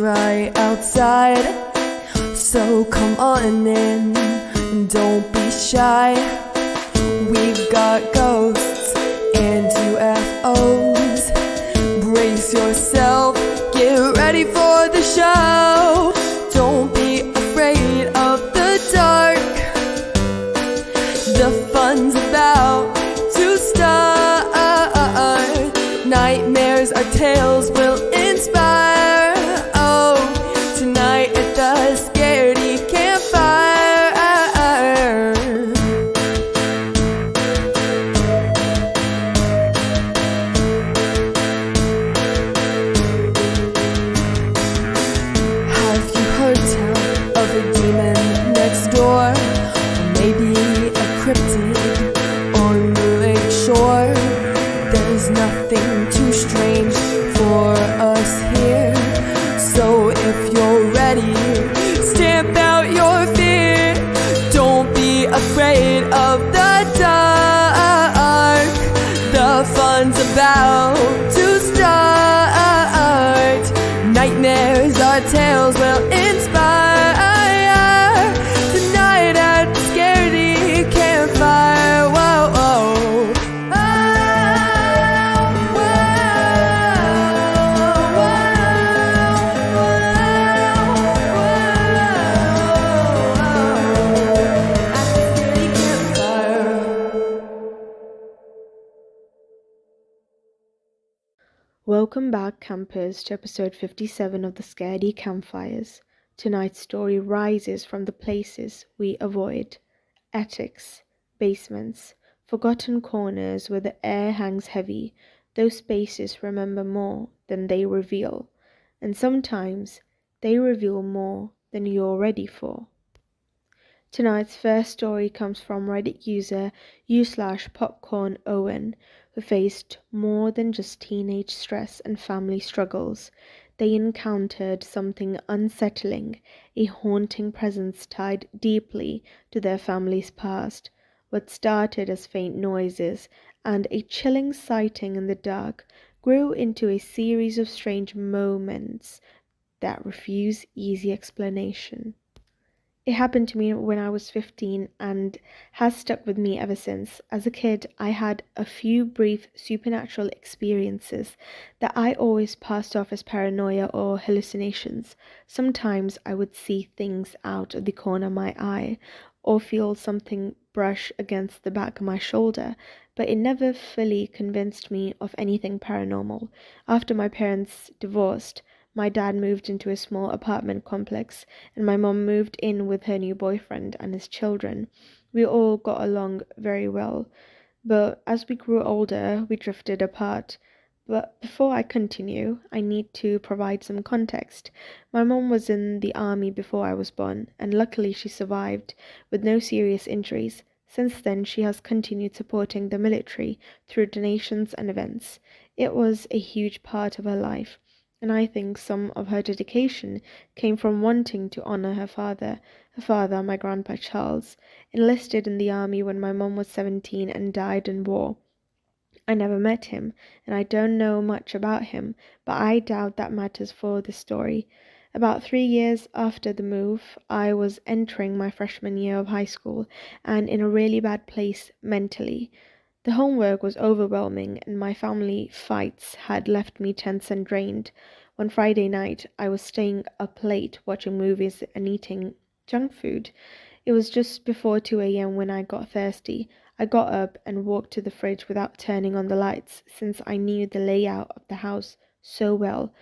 right outside, so come on in, don't be shy. We've got ghosts and UFOs. Brace yourself, get ready for the show. Don't be afraid of the dark, the fun's about to start. Nightmares or tales will inspire. Oh, tonight at the Scaredy Campfire. Have you heard tell of a demon next door? Or maybe a cryptid on the lake shore? There's nothing too strange for us here. So if you're ready, stamp out your fear. Don't be afraid of the dark, the fun's about to start. Nightmares or tales will inspire. Tonight at the Scaredy Campfire. Whoa, whoa. Welcome back, campers, to episode 57 of the Scaredy Campfires. Tonight's story rises from the places we avoid: attics, basements, forgotten corners where the air hangs heavy. Those spaces remember more than they reveal, and sometimes they reveal more than you're ready for. Tonight's first story comes from Reddit user u/popcornowen, who faced more than just teenage stress and family struggles. They encountered something unsettling, a haunting presence tied deeply to their family's past. What started as faint noises and a chilling sighting in the dark grew into a series of strange moments that refuse easy explanation. It happened to me when I was 15 and has stuck with me ever since. As a kid, I had a few brief supernatural experiences that I always passed off as paranoia or hallucinations. Sometimes I would see things out of the corner of my eye or feel something brush against the back of my shoulder, but it never fully convinced me of anything paranormal. After my parents divorced, my dad moved into a small apartment complex, and my mom moved in with her new boyfriend and his children. We all got along very well, but as we grew older, we drifted apart. But before I continue, I need to provide some context. My mom was in the army before I was born, and luckily she survived with no serious injuries. Since then, she has continued supporting the military through donations and events. It was a huge part of her life, and I think some of her dedication came from wanting to honor her father. Her father, my grandpa Charles, enlisted in the army when my mom was 17 and died in war. I never met him, and I don't know much about him, but I doubt that matters for the story. About 3 years after the move, I was entering my freshman year of high school and in a really bad place mentally. The homework was overwhelming, and my family fights had left me tense and drained. One Friday night, I was staying up late watching movies and eating junk food. It was just before 2 a.m. when I got thirsty. I got up and walked to the fridge without turning on the lights, since I knew the layout of the house so well.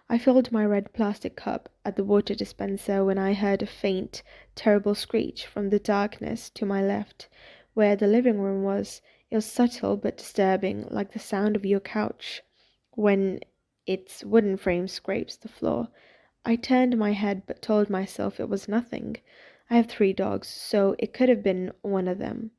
I filled my red plastic cup at the water dispenser when I heard a faint, terrible screech from the darkness to my left, where the living room was. It was subtle but disturbing, like the sound of your couch when its wooden frame scrapes the floor. I turned my head but told myself it was nothing. I have 3 dogs, so it could have been one of them.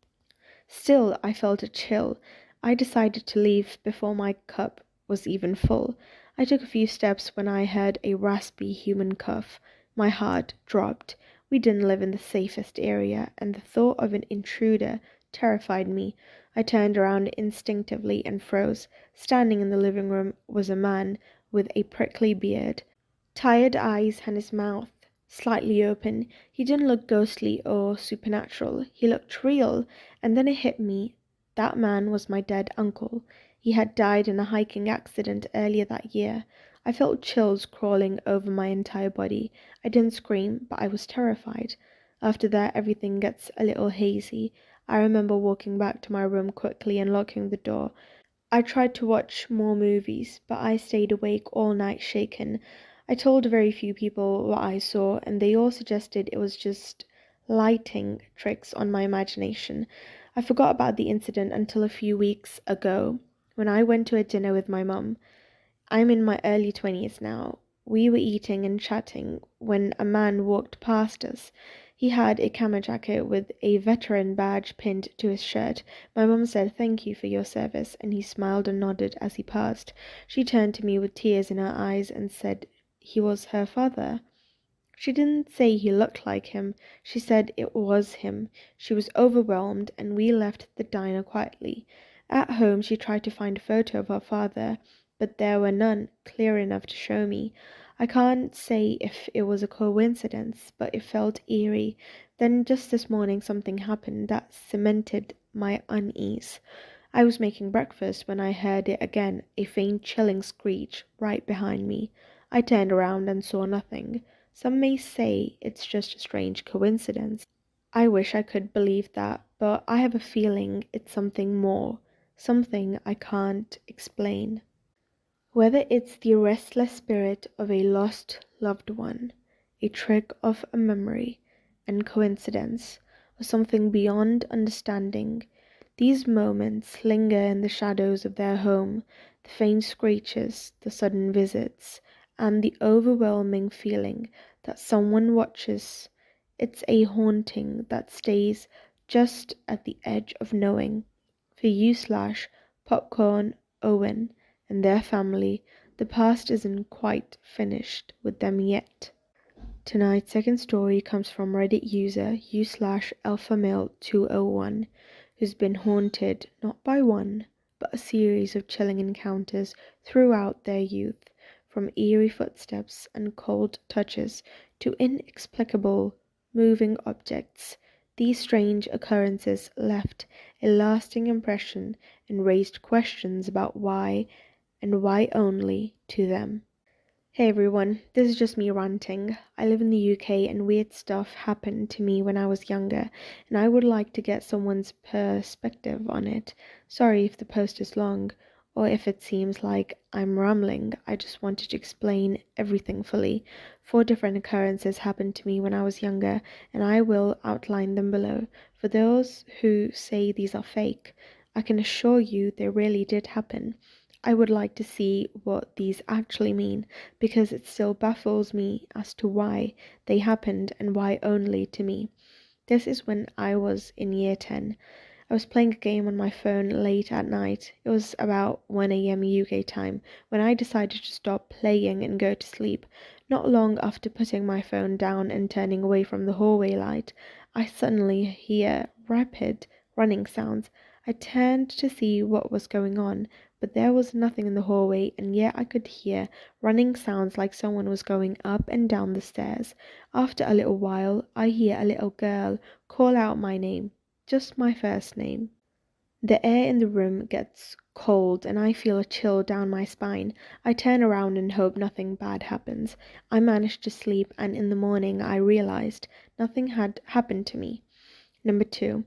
Still, I felt a chill. I decided to leave before my cup was even full. I took a few steps when I heard a raspy human cough. My heart dropped. We didn't live in the safest area, and the thought of an intruder terrified me. I turned around instinctively and froze. Standing in the living room was a man with a prickly beard. Tired eyes and his mouth slightly open. He didn't look ghostly or supernatural. He looked real, and then it hit me. That man was my dead uncle. He had died in a hiking accident earlier that year. I felt chills crawling over my entire body. I didn't scream, but I was terrified. After that, everything gets a little hazy. I remember walking back to my room quickly and locking the door. I tried to watch more movies, but I stayed awake all night shaken. I told very few people what I saw, and they all suggested it was just lighting tricks on my imagination. I forgot about the incident until a few weeks ago when I went to a dinner with my mum. I'm in my early 20s now. We were eating and chatting when a man walked past us. He had a camo jacket with a veteran badge pinned to his shirt. My mum said, "Thank you for your service," and he smiled and nodded as he passed. She turned to me with tears in her eyes and said he was her father. She didn't say he looked like him. She said it was him. She was overwhelmed, and we left the diner quietly. At home, she tried to find a photo of her father, but there were none clear enough to show me. I can't say if it was a coincidence, but it felt eerie. Then, just this morning, something happened that cemented my unease. I was making breakfast when I heard it again, a faint chilling screech right behind me. I turned around and saw nothing. Some may say it's just a strange coincidence. I wish I could believe that, but I have a feeling it's something more, something I can't explain. Whether it's the restless spirit of a lost loved one, a trick of a memory and coincidence, or something beyond understanding, these moments linger in the shadows of their home, the faint screeches, the sudden visits, and the overwhelming feeling that someone watches. It's a haunting that stays just at the edge of knowing. For you slash Popcorn Owen and their family, the past isn't quite finished with them yet. Tonight's second story comes from Reddit user u/alphamale201, who's been haunted not by one, but a series of chilling encounters throughout their youth, from eerie footsteps and cold touches to inexplicable moving objects. These strange occurrences left a lasting impression and raised questions about why and why only to them. Hey everyone, this is just me ranting. I live in the UK and weird stuff happened to me when I was younger, and I would like to get someone's perspective on it. Sorry if the post is long, or if it seems like I'm rambling. I just wanted to explain everything fully. 4 different occurrences happened to me when I was younger, and I will outline them below. For those who say these are fake, I can assure you they really did happen. I would like to see what these actually mean, because it still baffles me as to why they happened and why only to me. This is when I was in year 10. I was playing a game on my phone late at night. It was about 1 a.m. UK time when I decided to stop playing and go to sleep. Not long after putting my phone down and turning away from the hallway light, I suddenly hear rapid running sounds. I turned to see what was going on, but there was nothing in the hallway, and yet I could hear running sounds like someone was going up and down the stairs. After a little while, I hear a little girl call out my name, just my first name. The air in the room gets cold and I feel a chill down my spine. I turn around and hope nothing bad happens. I manage to sleep, and in the morning I realized nothing had happened to me. Number 2.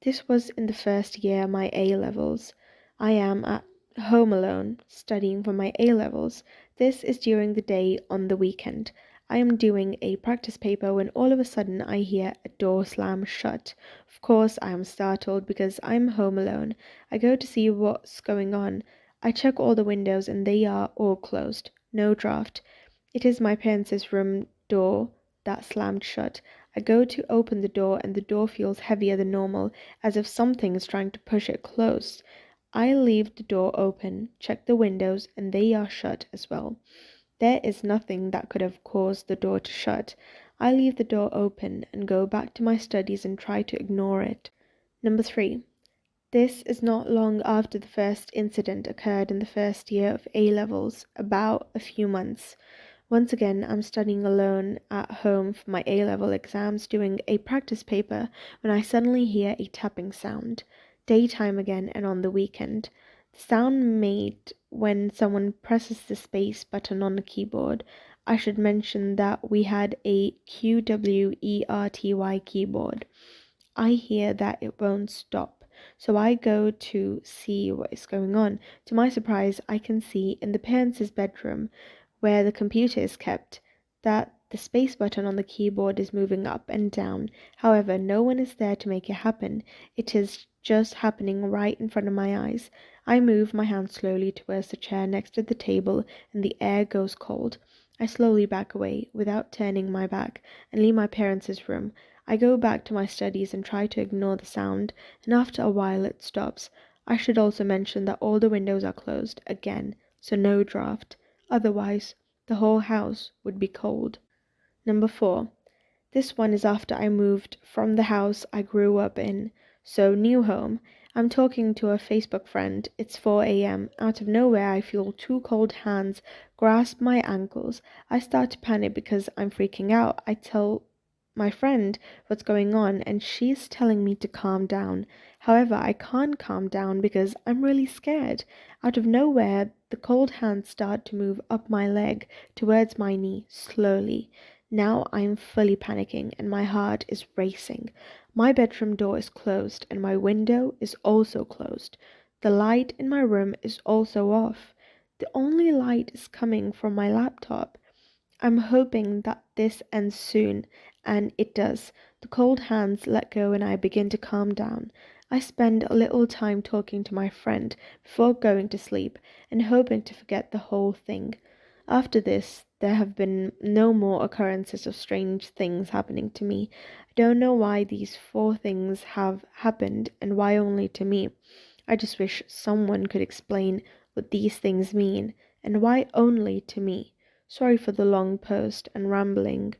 This was in the first year of my A levels. I am at home alone, studying for my A levels. This is during the day on the weekend. I am doing a practice paper when all of a sudden I hear a door slam shut. Of course, I am startled because I'm home alone. I go to see what's going on. I check all the windows and they are all closed. No draft. It is my parents' room door that slammed shut. I go to open the door and the door feels heavier than normal, as if something is trying to push it closed. I leave the door open, check the windows, and they are shut as well. There is nothing that could have caused the door to shut. I leave the door open and go back to my studies and try to ignore it. Number 3. This is not long after the first incident occurred in the first year of A levels, about a few months. Once again, I'm studying alone at home for my A-level exams, doing a practice paper, when I suddenly hear a tapping sound. Daytime again and on the weekend. The sound made when someone presses the space button on the keyboard. I should mention that we had a QWERTY keyboard. I hear that it won't stop, so I go to see what is going on. To my surprise, I can see in the parents' bedroom, where the computer is kept, that the space button on the keyboard is moving up and down. However, no one is there to make it happen. It is just happening right in front of my eyes. I move my hand slowly towards the chair next to the table, and the air goes cold. I slowly back away without turning my back and leave my parents' room. I go back to my studies and try to ignore the sound, and after a while it stops. I should also mention that all the windows are closed again, so no draft. Otherwise, the whole house would be cold. Number 4. This one is after I moved from the house I grew up in, so new home. I'm talking to a Facebook friend. It's 4 a.m. Out of nowhere, I feel two cold hands grasp my ankles. I start to panic because I'm freaking out. I tell my friend what's going on, and she's telling me to calm down. However, I can't calm down because I'm really scared. Out of nowhere, the cold hands start to move up my leg towards my knee slowly. Now I'm fully panicking and my heart is racing. My bedroom door is closed and my window is also closed. The light in my room is also off. The only light is coming from my laptop. I'm hoping that this ends soon, and it does. The cold hands let go and I begin to calm down. I spend a little time talking to my friend before going to sleep and hoping to forget the whole thing. After this, there have been no more occurrences of strange things happening to me. I don't know why these 4 things have happened and why only to me. I just wish someone could explain what these things mean and why only to me. Sorry for the long post and rambling.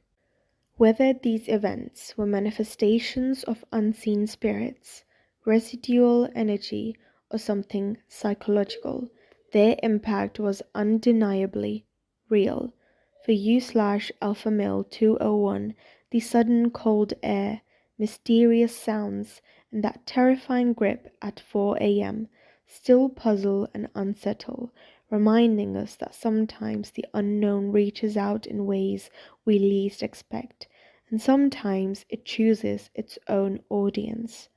Whether these events were manifestations of unseen spirits, residual energy, or something psychological, their impact was undeniably real. For you/Alpha Male 201, the sudden cold air, mysterious sounds, and that terrifying grip at 4 a.m. still puzzle and unsettle, reminding us that sometimes the unknown reaches out in ways we least expect, and sometimes it chooses its own audience.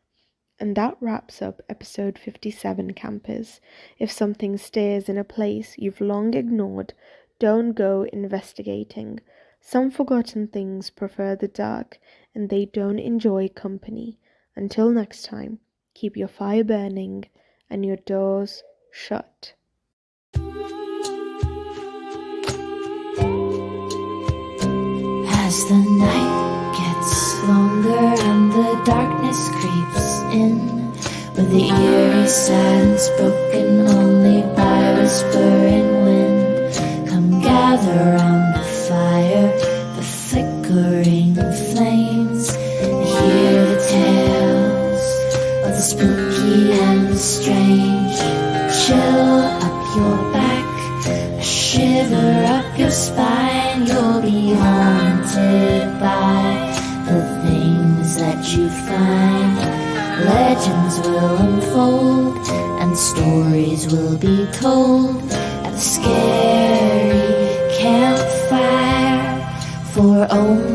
And that wraps up episode 57, campers. If something stares in a place you've long ignored, don't go investigating. Some forgotten things prefer the dark, and they don't enjoy company. Until next time, keep your fire burning and your doors shut. As the night gets longer and the darkness creeps in, with the eerie silence broken only by whispering wind, come gather round the fire, the flickering flames, and hear the tales of the spooky and the strange. A chill up your back, a shiver up your spine. You'll be haunted by the things that you find. Legends will unfold and stories will be told at the Scaredy Campfire. For only